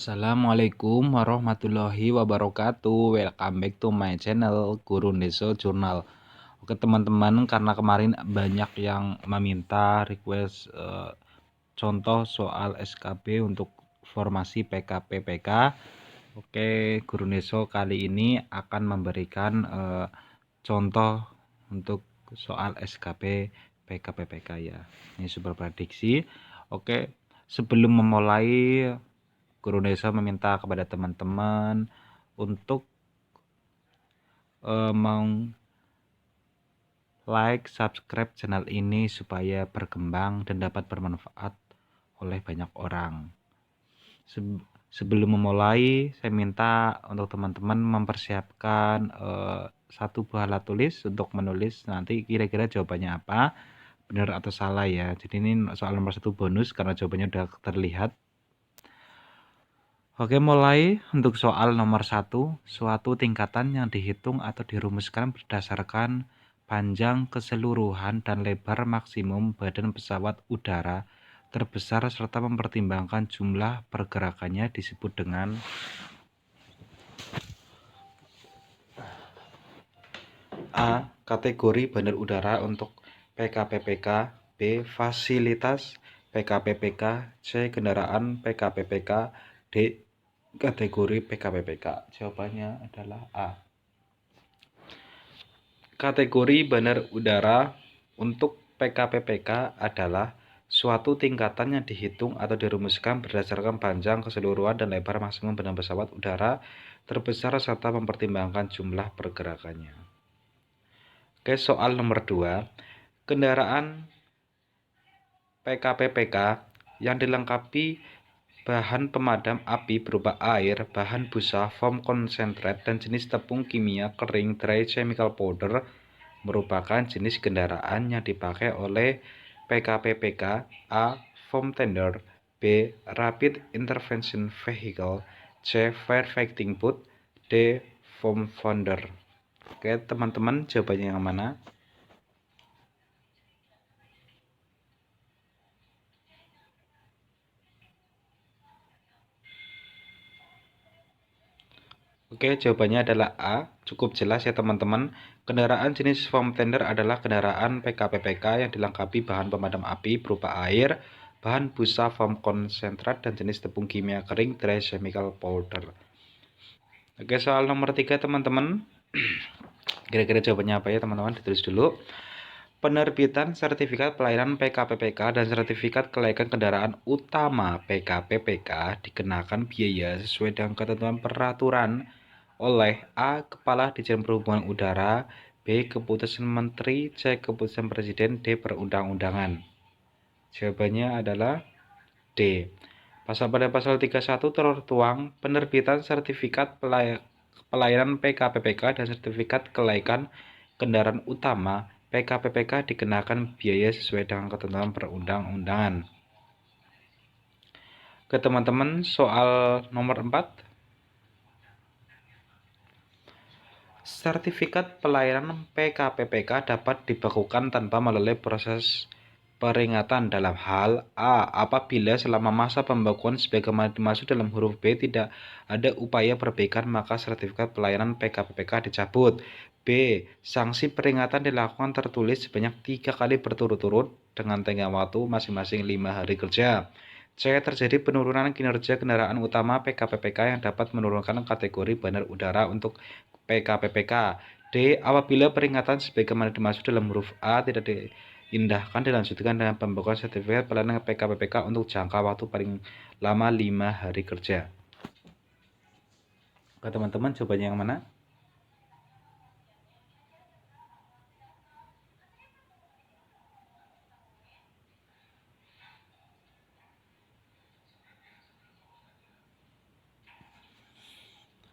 Assalamualaikum warahmatullahi wabarakatuh. Welcome back to my channel Guru Deso Journal. Oke teman-teman, karena kemarin banyak yang meminta request contoh soal SKB untuk formasi PKPPK. Oke, Guru Deso kali ini akan memberikan contoh untuk soal SKB PKPPK ya. Ini super prediksi. Oke, sebelum memulai, Guru Desa meminta kepada teman-teman untuk like, subscribe channel ini supaya berkembang dan dapat bermanfaat oleh banyak orang. Sebelum memulai, saya minta untuk teman-teman mempersiapkan satu buah alat tulis untuk menulis nanti kira-kira jawabannya apa, benar atau salah ya. Jadi ini soal nomor 1 bonus karena jawabannya udah terlihat. Oke, mulai untuk soal nomor 1, suatu tingkatan yang dihitung atau dirumuskan berdasarkan panjang keseluruhan dan lebar maksimum badan pesawat udara terbesar serta mempertimbangkan jumlah pergerakannya disebut dengan A. Kategori bandar udara untuk PKPPK. B. Fasilitas PKPPK. C. Kendaraan PKPPK. D. Kategori PKPPK. Jawabannya adalah A. Kategori bandar udara untuk PKPPK adalah suatu tingkatan yang dihitung atau dirumuskan berdasarkan panjang keseluruhan dan lebar maksimum badan pesawat udara terbesar serta mempertimbangkan jumlah pergerakannya. Oke, soal nomor 2. Kendaraan PKPPK yang dilengkapi bahan pemadam api berupa air, bahan busa, foam konsentrat, dan jenis tepung kimia kering dry chemical powder merupakan jenis kendaraan yang dipakai oleh PKPPK. A. Foam tender. B. Rapid Intervention Vehicle. C. Firefighting boat. D. Foam founder. Oke teman-teman, jawabannya yang mana? Oke, jawabannya adalah A. Cukup jelas ya teman-teman. Kendaraan jenis foam tender adalah kendaraan PKPPK yang dilengkapi bahan pemadam api berupa air, bahan busa foam konsentrat, dan jenis tepung kimia kering dry chemical powder. Oke, soal nomor 3 teman-teman. Kira-kira jawabannya apa ya teman-teman? Ditulis dulu. Penerbitan sertifikat pelayanan PKPPK dan sertifikat kelaikan kendaraan utama PKPPK dikenakan biaya sesuai dengan ketentuan peraturan oleh A. Kepala Dijen Perhubungan Udara, B. Keputusan Menteri, C. Keputusan Presiden, D. Perundang-undangan. Jawabannya adalah D. Pada pasal 31 tertuang penerbitan sertifikat pelayanan PKPPK dan sertifikat kelaikan kendaraan utama PKPPK dikenakan biaya sesuai dengan ketentuan perundang-undangan. Ke teman-teman, soal nomor 4. Sertifikat pelayanan PKPPK dapat dibekukan tanpa melalui proses peringatan dalam hal A. Apabila selama masa pembekuan sebagaimana dimaksud dalam huruf B tidak ada upaya perbaikan, maka sertifikat pelayanan PKPPK dicabut. B. Sanksi peringatan dilakukan tertulis sebanyak 3 kali berturut-turut dengan tenggang waktu masing-masing 5 hari kerja. C. Terjadi penurunan kinerja kendaraan utama PKPPK yang dapat menurunkan kategori bandar udara untuk PKPPK. D. Apabila peringatan sebagaimana dimaksud dalam huruf A tidak diindahkan, dilanjutkan dengan pembekuan sertifikat pelayanan PKPPK untuk jangka waktu paling lama 5 hari kerja. Oke teman-teman, jawabannya yang mana?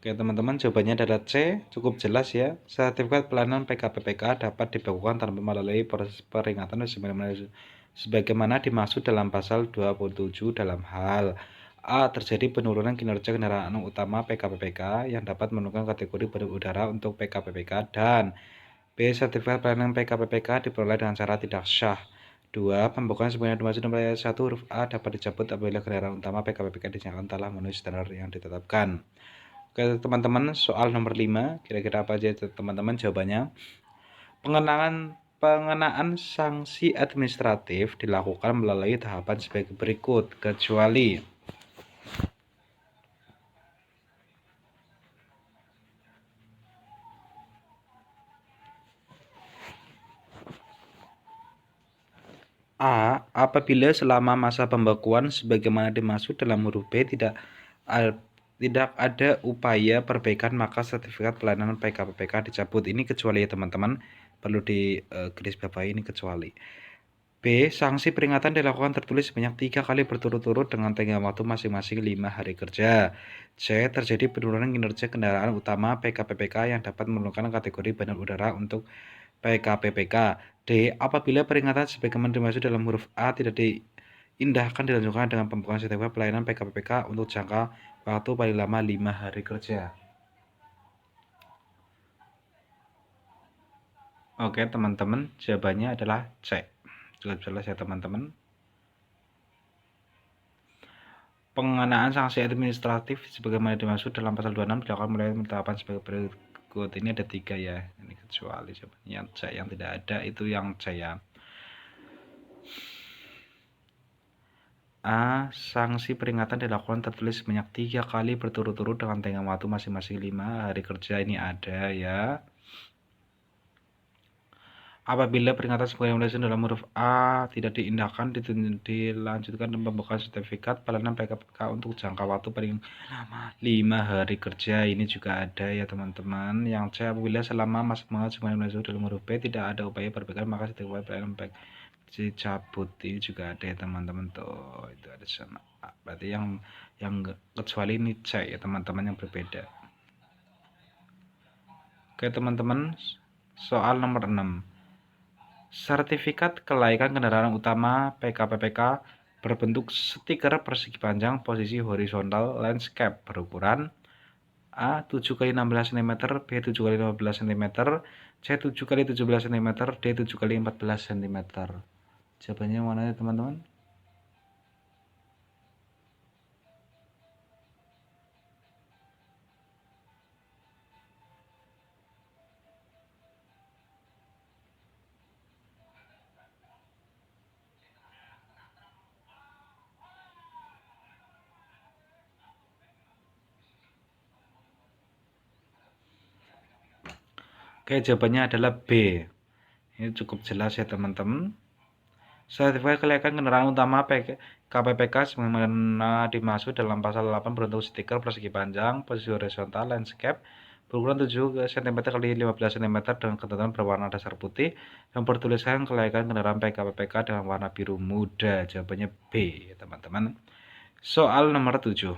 Oke teman-teman, jawabannya adalah C. Cukup jelas ya. Sertifikat pelayanan PKPPK dapat dibekukan tanpa melalui proses peringatan sebagaimana dimaksud dalam pasal 27 dalam hal A. Terjadi penurunan kinerja kendaraan utama PKPPK yang dapat menurunkan kategori bandar udara untuk PKPPK, dan B. Sertifikat pelayanan PKPPK diperoleh dengan cara tidak sah 2. Pembukaan sebagaimana dimaksud dalam ayat 1 huruf A dapat dicabut apabila kendaraan utama PKPPK dinyatakan telah memenuhi standar yang ditetapkan. Oke teman-teman, soal nomor 5, kira-kira apa aja teman-teman jawabannya? Pengenaan sanksi administratif dilakukan melalui tahapan sebagai berikut, kecuali A. Apabila selama masa pembekuan sebagaimana dimaksud dalam huruf B tidak ada upaya perbaikan, maka sertifikat pelayanan PKPPK dicabut. Ini kecuali ya teman-teman, perlu di garis bawahi ini kecuali. B. Sanksi peringatan dilakukan tertulis sebanyak 3 kali berturut-turut dengan tenggang waktu masing-masing 5 hari kerja. C. Terjadi penurunan kinerja kendaraan utama PKPPK yang dapat menurunkan kategori badan udara untuk PKPPK. D. Apabila peringatan sebagaimana dimaksud dalam huruf A tidak diindahkan dilanjutkan dengan pembukaan sertifikat pelayanan PKPPK untuk jangka waktu paling lama 5 hari kerja. Oke teman-teman, jawabannya adalah C. Jelas-jelas ya teman-teman. Pengenaan sanksi administratif sebagaimana dimaksud dalam pasal 26 dilakukan mulai penetapan sebagai berikut. Ini ada 3 ya, ini kecuali yang C, yang tidak ada itu yang C ya. A. Sanksi peringatan dilakukan tertulis sebanyak 3 kali berturut-turut dengan tenggang waktu masing-masing 5 hari kerja. Ini ada ya. Apabila peringatan sebagaimana dimaksud dalam huruf A tidak diindahkan dilanjutkan dengan pembukaan sertifikat pelayanan PKPK untuk jangka waktu paling lama 5 hari kerja. Ini juga ada ya teman-teman. Yang C. Apabila selama masa pengamanan sebagaimana dimaksud dalam huruf B tidak ada upaya perbaikan, maka sertifikat pelayanan PKPK dicabut. Ini juga ada ya teman-teman, tuh itu ada sama A. Berarti yang kecuali ini C ya teman-teman, yang berbeda. Oke teman-teman, soal nomor 6. Sertifikat kelaikan kendaraan utama PKPPK berbentuk stiker persegi panjang posisi horizontal landscape berukuran A 7x16 cm, B 7x15 cm, C 7x17 cm, D 7x14 cm. Jawabannya mana ya teman-teman? Oke, jawabannya adalah B. Ini cukup jelas ya teman-teman. Sertifikat kelaikan kendaraan utama KPPK sebagaimana dimaksud dalam pasal 8 berbentuk stiker persegi panjang posisi horizontal landscape berukuran 7 cm x 15 cm dengan ketentuan berwarna dasar putih yang bertuliskan kelaikan kendaraan PKPPK dengan warna biru muda. Jawabannya B ya teman-teman. Soal nomor 7.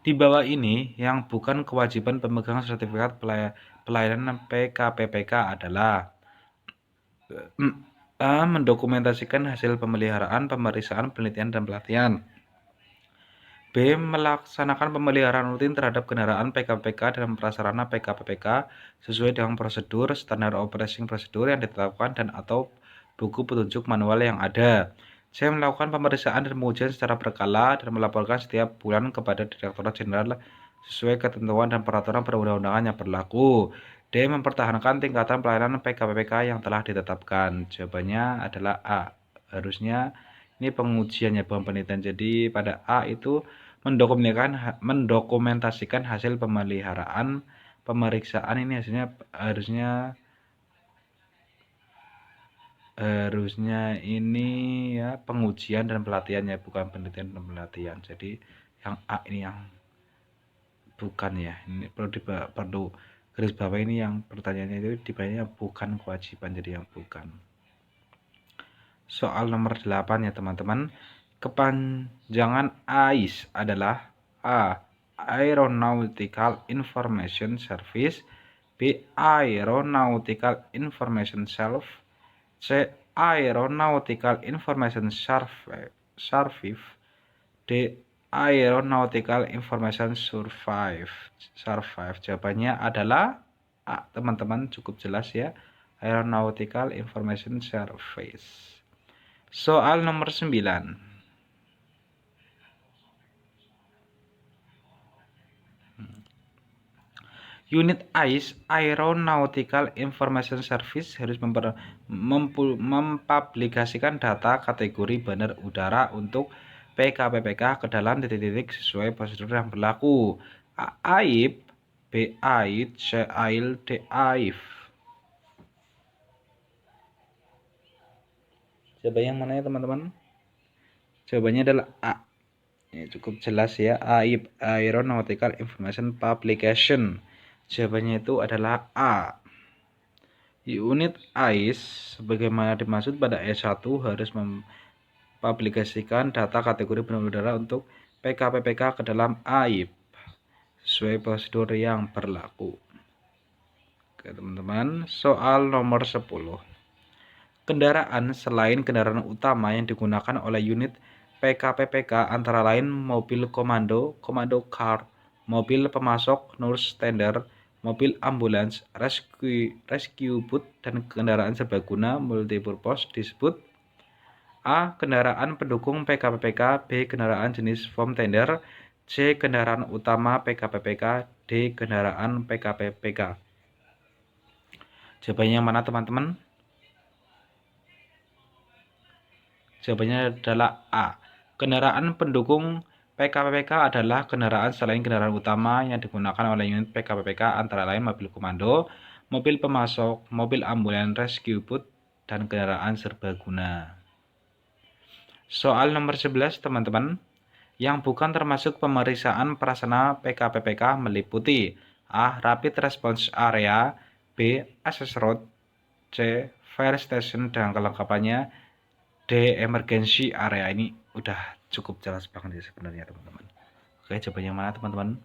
Di bawah ini yang bukan kewajiban pemegang sertifikat pelayanan PKPPK adalah A. Mendokumentasikan hasil pemeliharaan, pemeriksaan, penelitian, dan pelatihan. B. Melaksanakan pemeliharaan rutin terhadap kendaraan PKPPK dan prasarana PKPPK sesuai dengan prosedur, standar operating procedure yang ditetapkan dan atau buku petunjuk manual yang ada. C. Melakukan pemeriksaan dan pengujian secara berkala dan melaporkan setiap bulan kepada Direktorat Jenderal sesuai ketentuan dan peraturan perundang-undangan yang berlaku. D. Mempertahankan tingkatan pelayanan PKPPK yang telah ditetapkan. Jawabannya adalah A. Harusnya ini pengujiannya bukan penelitian. Jadi pada A itu mendokumentasikan hasil pemeliharaan, pemeriksaan. Ini hasilnya harusnya ini ya pengujian dan pelatihannya, bukan penelitian dan pelatihan. Jadi yang A ini yang bukan ya, ini perlu garis bawah ini, yang pertanyaannya itu dibawahnya bukan kewajiban, jadi yang bukan. Soal nomor 8 ya teman-teman. Kepanjangan AIS adalah A. Aeronautical Information Service, B. Aeronautical Information Service, C. Aeronautical Information Service, D. Aeronautical Information Survive. Jawabannya adalah A teman-teman, cukup jelas ya. Aeronautical Information Service. Soal nomor 9. Unit AIS Aeronautical Information Service harus mempublikasikan data kategori bandar udara untuk PKPPK ke dalam titik-titik sesuai prosedur yang berlaku. AIP, BAID, CAIL, DAIF. Jawabannya yang mana ya teman-teman? Jawabannya adalah A. Ini cukup jelas ya, AIP, Aeronautical Information Publication. Jawabannya itu adalah A. Unit AIS sebagaimana dimaksud pada ayat 1 harus mempublikasikan data kategori bandar udara untuk PKPPK ke dalam AIP sesuai prosedur yang berlaku. Oke teman-teman, soal nomor 10. Kendaraan selain kendaraan utama yang digunakan oleh unit PKPPK antara lain mobil komando, komando car, mobil pemasok, nurse tender, mobil ambulans, rescue boot, dan kendaraan serbaguna multipurpose disebut A. Kendaraan pendukung PKPPK, B. Kendaraan jenis form tender, C. Kendaraan utama PKPPK, D. Kendaraan PKPPK. Jawabannya yang mana teman-teman? Jawabannya adalah A. Kendaraan pendukung PKPPK adalah kendaraan selain kendaraan utama yang digunakan oleh unit PKPPK antara lain mobil komando, mobil pemasok, mobil ambulans, rescue boot, dan kendaraan serbaguna. Soal nomor 11 teman-teman. Yang bukan termasuk pemeriksaan prasarana PKPPK meliputi A. Rapid Response Area, B. Access Road, C. Fire Station dan kelengkapannya, D. Emergency Area. Ini udah cukup jelas banget ya sebenarnya teman-teman. Oke, jawabannya mana teman-teman?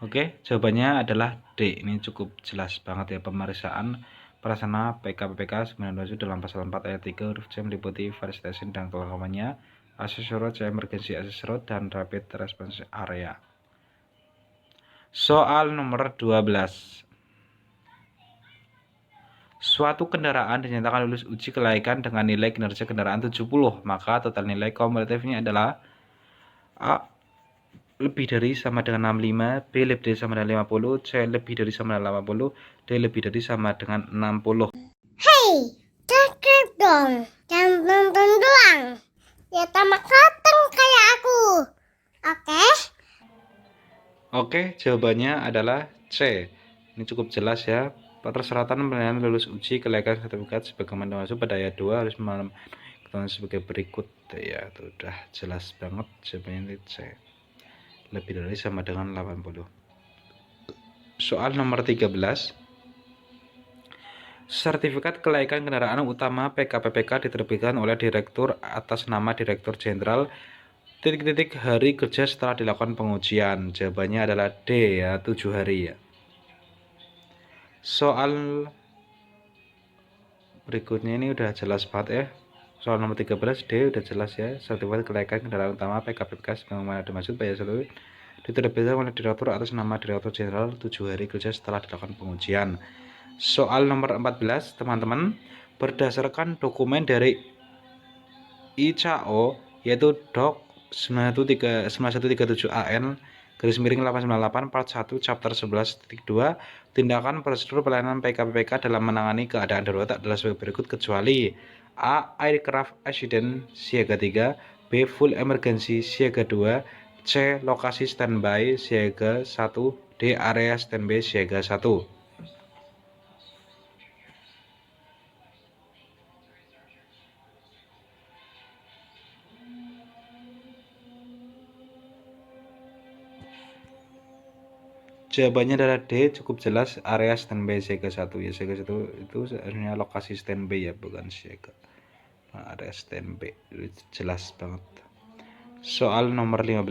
Oke, jawabannya adalah D. Ini cukup jelas banget ya, pemeriksaan prasarana PKPPK 19 dalam pasal 4 ayat 3 huruf C meliputi fire station dan kelengkapannya, access road, emergency access road, dan rapid response area. Soal nomor 12. Suatu kendaraan dinyatakan lulus uji kelayakan dengan nilai kinerja kendaraan 70, maka total nilai kumulatifnya adalah A. lebih dari sama dengan 65, B lebih dari sama dengan 50, C lebih dari sama dengan 80, D lebih dari sama dengan 60. Hey, subscribe dong, jangan nonton doang. Ya tambah mateng kayak aku. Oke? Oke, jawabannya adalah C. Ini cukup jelas ya. Persyaratan penilaian lulus uji kelayakan sertifikat sebagaimana dimaksud pada ayat 2 harus memenuhi ketentuan sebagai berikut ya. Itu udah jelas banget, jawabannya C. Lebih dari sama dengan 80. Soal nomor 13. Sertifikat kelayakan kendaraan utama PKPPK diterbitkan oleh Direktur atas nama Direktur Jenderal titik-titik hari kerja setelah dilakukan pengujian. Jawabannya adalah D ya, 7 hari ya. Soal berikutnya ini udah jelas banget ya. Soal nomor 13 D udah jelas ya. Sertifikat kelayakan kendaraan utama PKPPK sebagaimana dimaksud pada ayat 1 diterbitkan oleh Direktur atas nama Direktur Jenderal 7 hari kerja setelah dilakukan pengujian. Soal nomor 14 teman-teman, berdasarkan dokumen dari ICAO yaitu DOC 9137 AN garis miring 898 part 1 chapter 11.2 tindakan prosedur pelayanan PKPPK dalam menangani keadaan darurat adalah sebagai berikut kecuali A. Aircraft accident siaga 3, B. Full emergency siaga 2, C. Lokasi standby siaga 1, D. Area standby siaga 1. Jawabannya adalah D, cukup jelas, area standby siaga 1 ya. Siaga 1 itu sebenarnya lokasi standby ya, bukan siaga. Nah, area standby itu jelas banget. Soal nomor 15.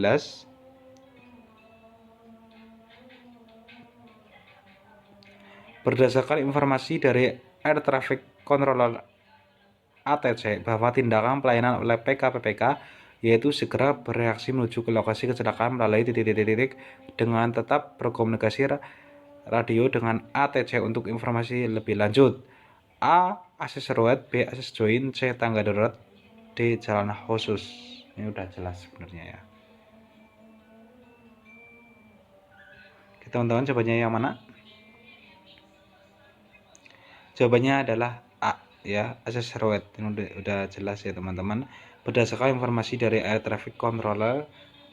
Berdasarkan informasi dari Air Traffic Controller ATC bahwa tindakan pelayanan oleh PKPPK yaitu segera bereaksi menuju ke lokasi kecelakaan melalui titik-titik dengan tetap berkomunikasi radio dengan ATC untuk informasi lebih lanjut. A. Akses rawat, B. Akses join, C. Tangga darurat, D. Jalan khusus. Ini udah jelas sebenarnya ya. Oke, teman-teman, jawabannya yang mana? Jawabannya adalah A ya, akses rawat. Ini udah jelas ya teman-teman. Berdasarkan informasi dari Air Traffic Controller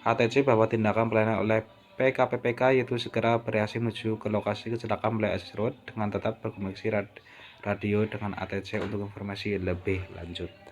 ATC bahwa tindakan pelayanan oleh PKPPK yaitu segera bereaksi menuju ke lokasi kecelakaan melalui akses rawat dengan tetap berkomunikasi radio dengan ATC untuk informasi lebih lanjut.